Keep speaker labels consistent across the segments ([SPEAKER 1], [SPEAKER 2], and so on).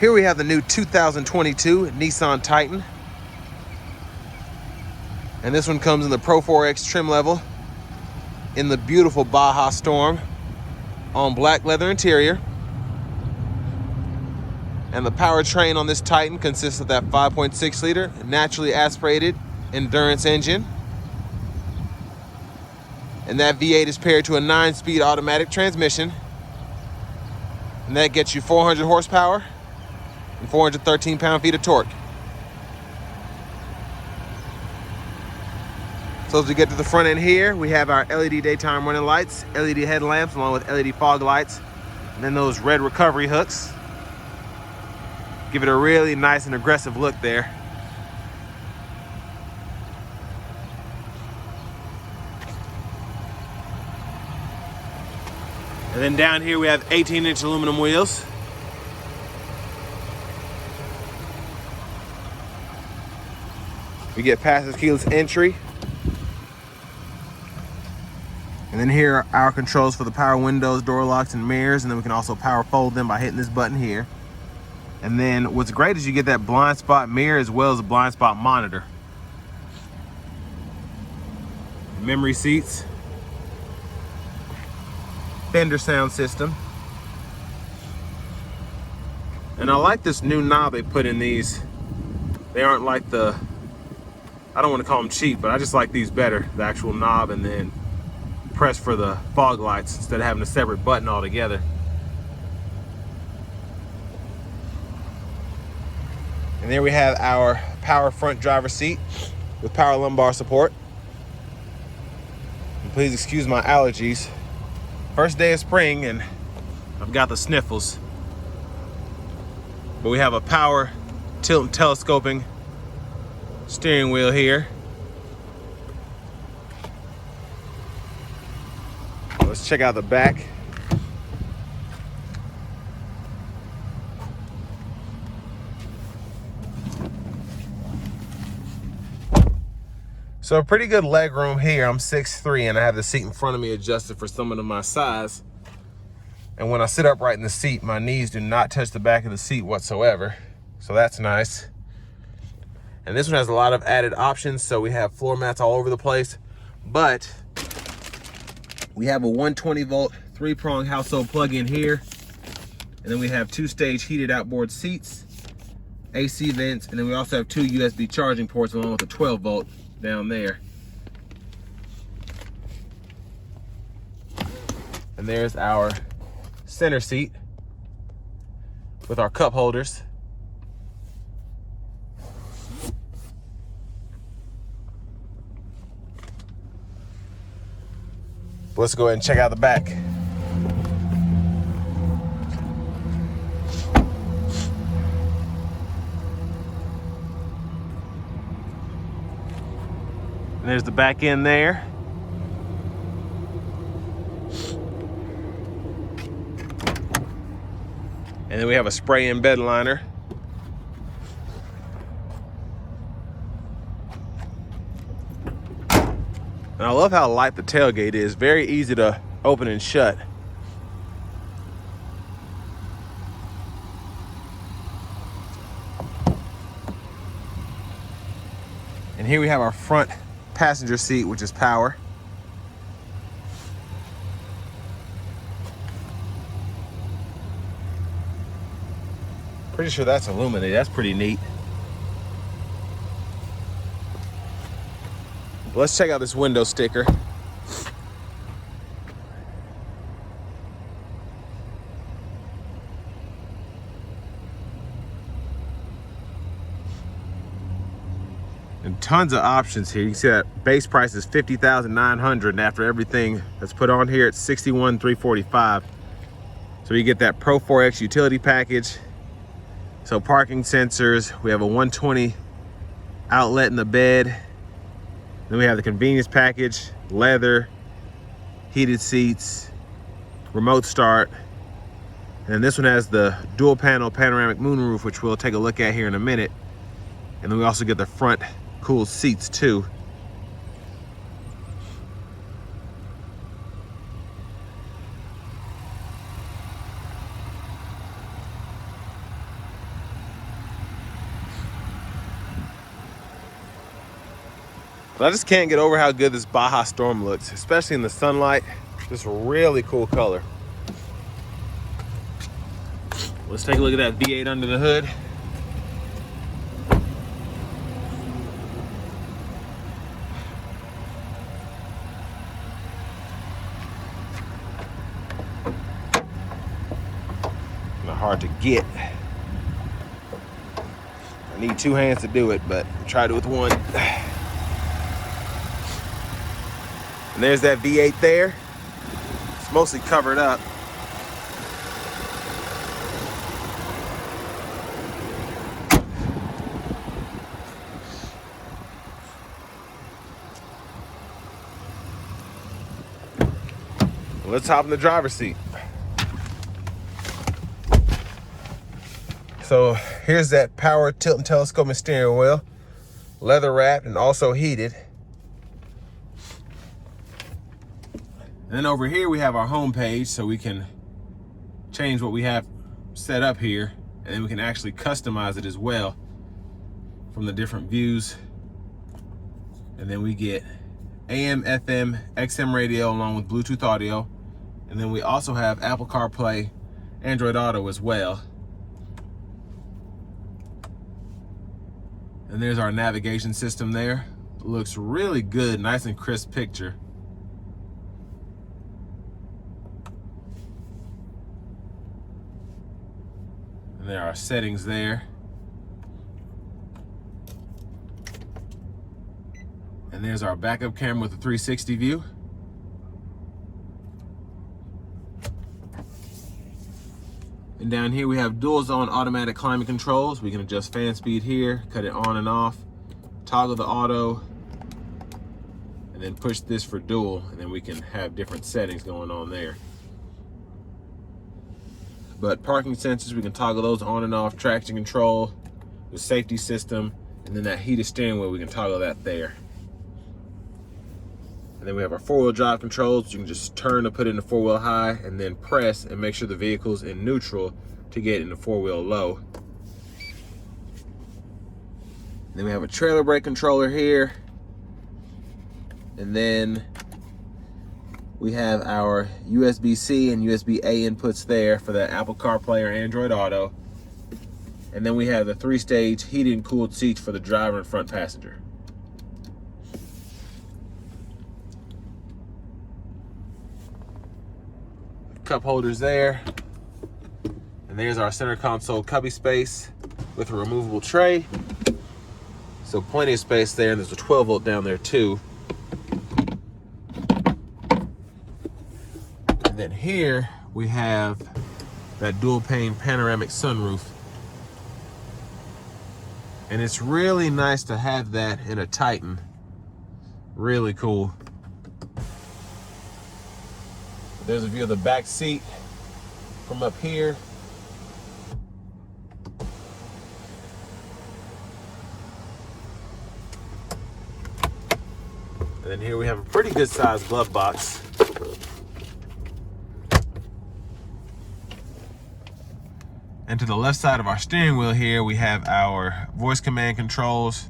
[SPEAKER 1] Here we have the new 2022 Nissan Titan. And this one comes in the Pro-4X trim level in the beautiful Baja Storm on black leather interior. And the powertrain on this Titan consists of that 5.6 liter naturally aspirated endurance engine. And that V8 is paired to a 9-speed automatic transmission. And that gets you 400 horsepower and 413 pound-feet of torque. So as we get to the front end here, we have our LED daytime running lights, LED headlamps, along with LED fog lights, and then those red recovery hooks. Give it a really nice and aggressive look there. And then down here we have 18-inch aluminum wheels. We get past this keyless entry. And then here are our controls for the power windows, door locks, and mirrors. And then we can also power fold them by hitting this button here. And then what's great is you get that blind spot mirror as well as a blind spot monitor. Memory seats. Fender sound system. And I like this new knob they put in these. They aren't like the, I don't want to call them cheap, but I just like these better. The actual knob and then press for the fog lights instead of having a separate button altogether. And there we have our power front driver's seat with power lumbar support. And please excuse my allergies. First day of spring and I've got the sniffles. But we have a power tilt and telescoping steering wheel here. Let's check out the back. So a pretty good leg room here. I'm 6'3" and I have the seat in front of me adjusted for someone of my size. And when I sit upright in the seat, my knees do not touch the back of the seat whatsoever. So that's nice. And this one has a lot of added options. So we have floor mats all over the place, but we have a 120 volt 3-prong household plug-in here. And then we have 2-stage heated outboard seats, AC vents, and then we also have 2 USB charging ports along with a 12 volt down there. And there's our center seat with our cup holders. Let's go ahead and check out the back. And there's the back end there. And then we have a spray-in bed liner. And I love how light the tailgate is. Very easy to open and shut. And here we have our front passenger seat, which is power. Pretty sure that's illuminated. That's pretty neat. Let's check out this window sticker. And tons of options here. You can see that base price is $50,900, and after everything that's put on here, it's $61,345. So you get that Pro-4X utility package. So parking sensors, we have a 120 outlet in the bed. Then we have the convenience package, leather, heated seats, remote start. And then this one has the dual panel panoramic moonroof, which we'll take a look at here in a minute. And then we also get the front cooled seats too. But I just can't get over how good this Baja Storm looks, especially in the sunlight. Just really cool color. Let's take a look at that V8 under the hood. Not hard to get. I need two hands to do it, but I'll try to do it with one. And there's that V8 there. It's mostly covered up. Let's hop in the driver's seat. So here's that power tilt and telescoping steering wheel, leather wrapped and also heated. And then over here we have our home page, so we can change what we have set up here, and then we can actually customize it as well from the different views. And then we get AM, FM, XM radio along with Bluetooth audio. And then we also have Apple CarPlay, Android Auto as well. And there's our navigation system there. It looks really good, nice and crisp picture. And there are settings there. And there's our backup camera with a 360 view. And down here we have dual zone automatic climate controls. We can adjust fan speed here, cut it on and off, toggle the auto, and then push this for dual, and then we can have different settings going on there. But parking sensors, we can toggle those on and off, traction control, the safety system, and then that heated steering wheel, we can toggle that there. And then we have our four-wheel drive controls. You can just turn to put it in the four-wheel high and then press and make sure the vehicle's in neutral to get in the four-wheel low. And then we have a trailer brake controller here. And then we have our USB-C and USB-A inputs there for the Apple CarPlay or Android Auto. And then we have the 3-stage heated and cooled seats for the driver and front passenger. Cup holders there. And there's our center console cubby space with a removable tray. So plenty of space there, and there's a 12 volt down there too. And then here we have that dual pane panoramic sunroof. And it's really nice to have that in a Titan. Really cool. There's a view of the back seat from up here. And then here we have a pretty good sized glove box. And to the left side of our steering wheel here, we have our voice command controls,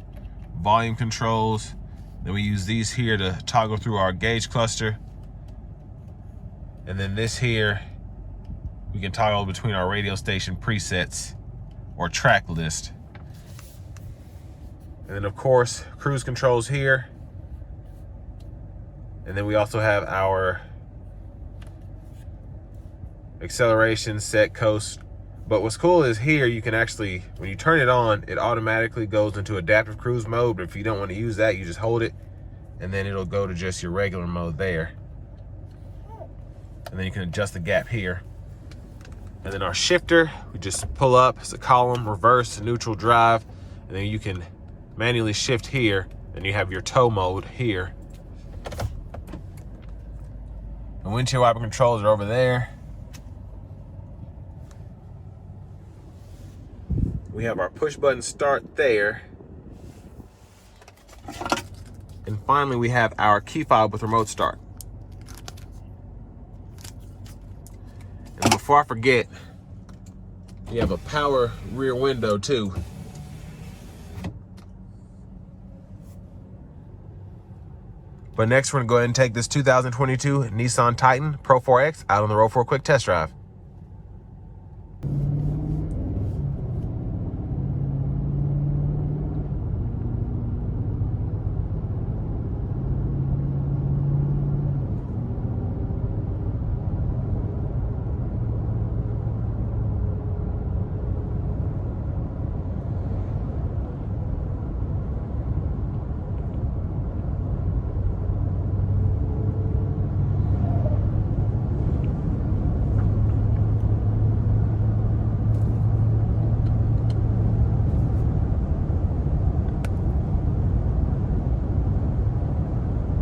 [SPEAKER 1] volume controls. Then we use these here to toggle through our gauge cluster. And then this here, we can toggle between our radio station presets or track list. And then of course, cruise controls here. And then we also have our acceleration, set, coast. But what's cool is here you can actually, when you turn it on, it automatically goes into adaptive cruise mode. But if you don't want to use that, you just hold it and then it'll go to just your regular mode there. And then you can adjust the gap here. And then our shifter, we just pull up, it's a column, reverse, neutral, drive, and then you can manually shift here, and you have your tow mode here. The windshield wiper controls are over there. We have our push button start there. And finally, we have our key fob with remote start. And before I forget, you have a power rear window too. But next, we're gonna go ahead and take this 2022 Nissan Titan Pro-4X out on the road for a quick test drive.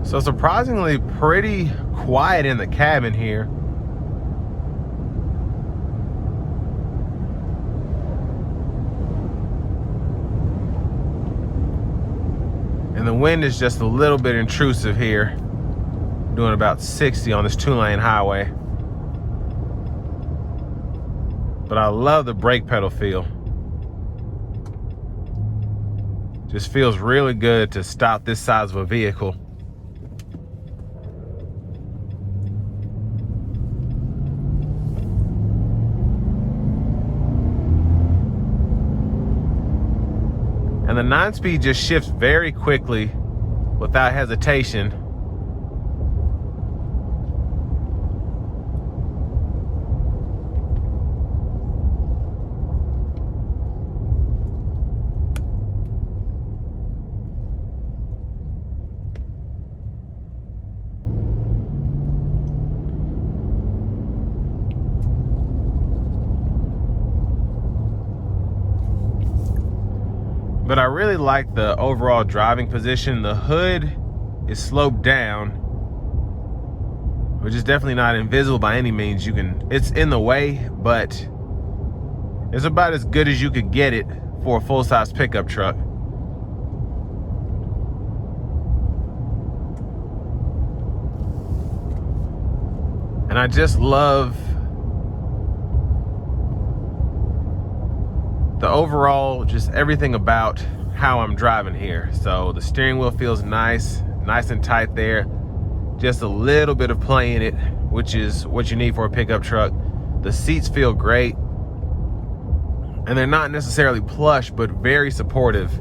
[SPEAKER 1] So surprisingly pretty quiet in the cabin here. And the wind is just a little bit intrusive here. Doing about 60 on this 2-lane highway. But I love the brake pedal feel. Just feels really good to stop this size of a vehicle. And the 9-speed just shifts very quickly without hesitation. But I really like the overall driving position. The hood is sloped down, which is definitely not invisible by any means. It's in the way, but it's about as good as you could get it for a full-size pickup truck. And I just love the overall, just everything about how I'm driving here. So the steering wheel feels nice and tight there. Just a little bit of play in it, which is what you need for a pickup truck. The seats feel great. And they're not necessarily plush, but very supportive.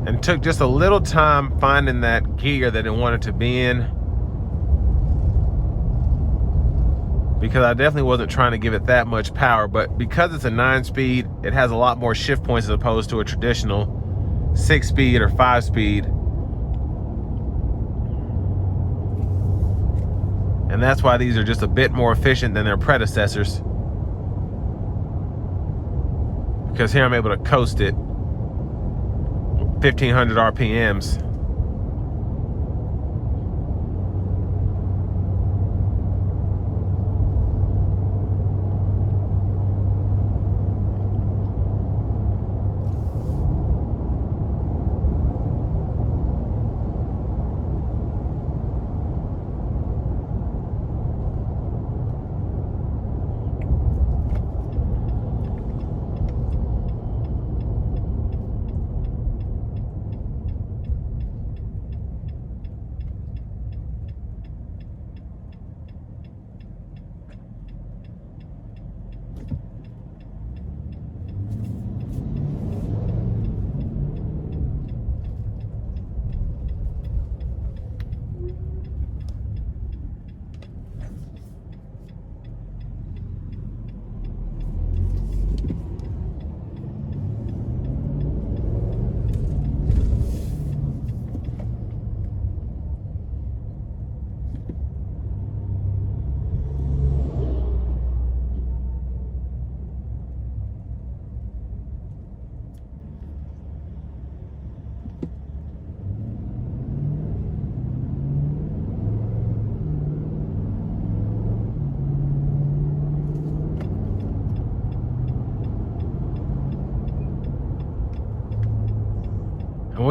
[SPEAKER 1] And took just a little time finding that gear that it wanted to be in, because I definitely wasn't trying to give it that much power. But because it's a 9-speed, it has a lot more shift points as opposed to a traditional 6-speed or 5-speed. And that's why these are just a bit more efficient than their predecessors, because here I'm able to coast it 1,500 RPMs.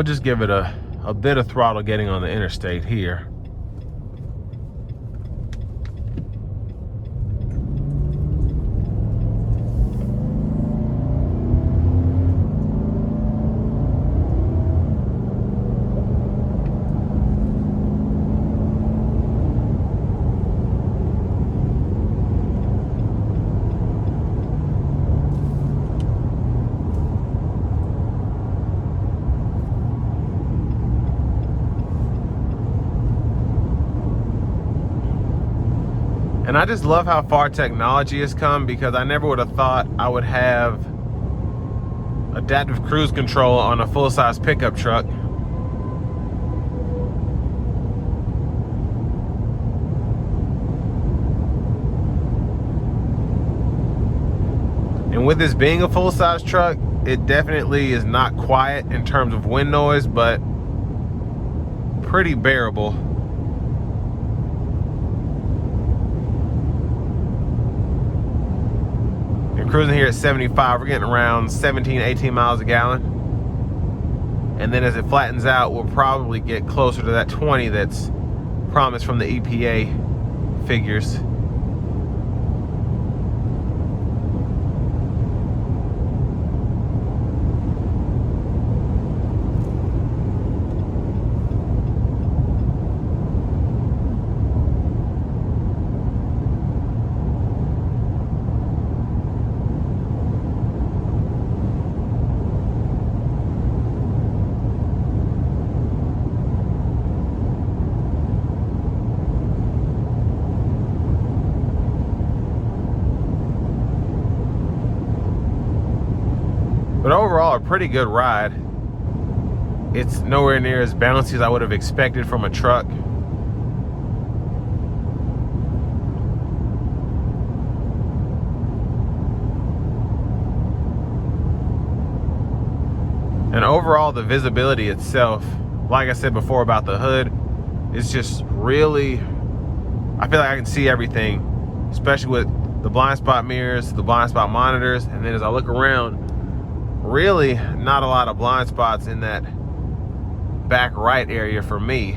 [SPEAKER 1] we'll just give it a bit of throttle getting on the interstate here. And I just love how far technology has come, because I never would have thought I would have adaptive cruise control on a full-size pickup truck. And with this being a full-size truck, it definitely is not quiet in terms of wind noise, but pretty bearable. Cruising here at 75, we're getting around 17, 18 miles a gallon. And then as it flattens out, we'll probably get closer to that 20 that's promised from the EPA figures. But overall, a pretty good ride. It's nowhere near as bouncy as I would have expected from a truck. And overall, the visibility itself, like I said before about the hood, is just really, I feel like I can see everything, especially with the blind spot mirrors, the blind spot monitors, and then as I look around, really not a lot of blind spots in that back right area for me.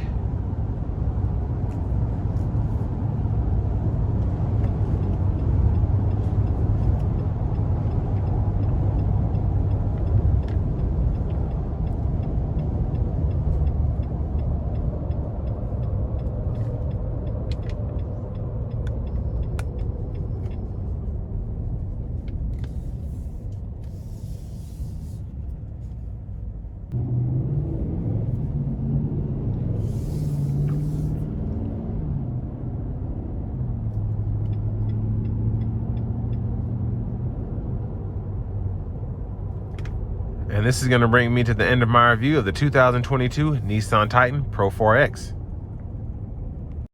[SPEAKER 1] And this is going to bring me to the end of my review of the 2022 Nissan Titan Pro-4X.